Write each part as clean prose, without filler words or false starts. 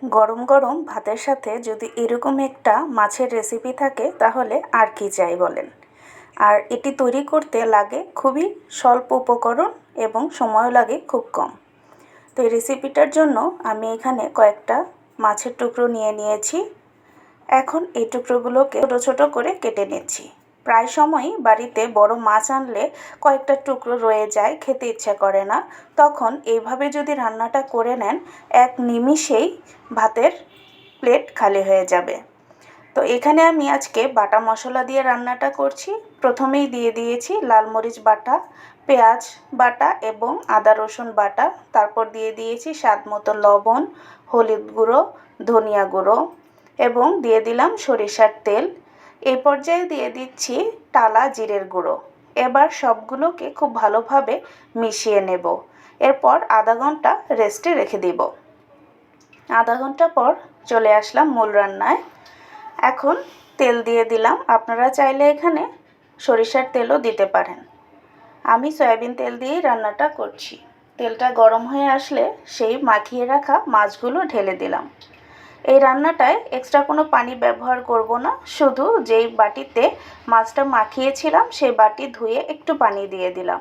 গরম গরম ভাতের সাথে যদি এরকম একটা মাছের রেসিপি থাকে তাহলে আর কি চাই বলেন। আর এটি তৈরি করতে লাগে খুবই স্বল্প উপকরণ এবং সময়ও লাগে খুব কম। তো এই রেসিপিটার জন্য আমি এখানে কয়েকটা মাছের টুকরো নিয়ে নিয়েছি। এখন এই টুকরোগুলোকে ছোটো ছোটো করে কেটে নিচ্ছি। প্রায় সময়ই বাড়িতে বড় মাছ আনলে কয়েকটা টুকরো রয়ে যায়, খেতে ইচ্ছা করে না। তখন এইভাবে যদি রান্নাটা করে নেন, এক নিমিষেই ভাতের প্লেট খালি হয়ে যাবে। তো এখানে আমি আজকে বাটা মশলা দিয়ে রান্নাটা করছি। প্রথমেই দিয়ে দিয়েছি লাল মরিচ বাটা, পেঁয়াজ বাটা এবং আদা রসুন বাটা। তারপর দিয়ে দিয়েছি স্বাদ মতো লবণ, হলুদ গুঁড়ো, ধনিয়া গুঁড়ো এবং দিয়ে দিলাম সরিষার তেল। এই পর্যায়ে দিয়ে দিচ্ছি টালা জিরের গুঁড়ো। এবার সবগুলোকে খুব ভালোভাবে মিশিয়ে নেব। এরপর আধা ঘন্টা রেস্টে রেখে দিব। আধা ঘন্টা পর চলে আসলাম মূল রান্নায়। এখন তেল দিয়ে দিলাম। আপনারা চাইলে এখানে সরিষার তেলও দিতে পারেন। আমি সয়াবিন তেল দিয়েই রান্নাটা করছি। তেলটা গরম হয়ে আসলে সেই মাখিয়ে রাখা মাছগুলো ঢেলে দিলাম। এই রান্নাটায় এক্সট্রা কোনো পানি ব্যবহার করব না, শুধু যেই বাটিতে মাছটা মাখিয়েছিলাম সেই বাটি ধুয়ে একটু পানি দিয়ে দিলাম।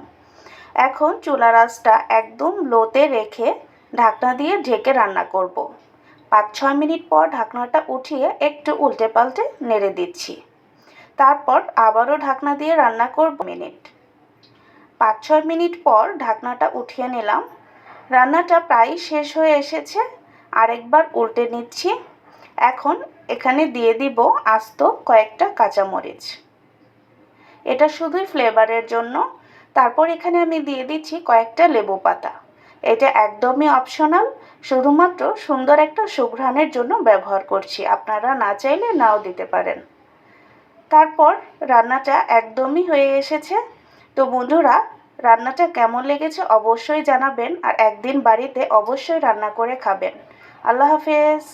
এখন চুলার আঁচটা একদম লোতে রেখে ঢাকনা দিয়ে ঢেকে রান্না করব। 5-6 মিনিট পর ঢাকনাটা উঠিয়ে একটু উল্টে পাল্টে নেড়ে দিচ্ছি। তারপর আবারও ঢাকনা দিয়ে রান্না করব মিনিট। 5-6 মিনিট পর ঢাকনাটা উঠিয়ে নিলাম। রান্নাটা প্রায় শেষ হয়ে এসেছে। আরেকবার উল্টে নিচ্ছি। এখন এখানে দিয়ে দিব আস্ত কয়েকটা কাঁচামরিচ। এটা শুধুই ফ্লেভারের জন্য। তারপর এখানে আমি দিয়ে দিচ্ছি কয়েকটা লেবু পাতা। এটা একদমই অপশনাল, শুধুমাত্র সুন্দর একটা সুঘ্রাণের জন্য ব্যবহার করছি। আপনারা না চাইলে নাও দিতে পারেন। তারপর রান্নাটা একদমই হয়ে এসেছে। তো বন্ধুরা, রান্নাটা কেমন লেগেছে অবশ্যই জানাবেন, আর একদিন বাড়িতে অবশ্যই রান্না করে খাবেন। আল্লাহ হাফেজ।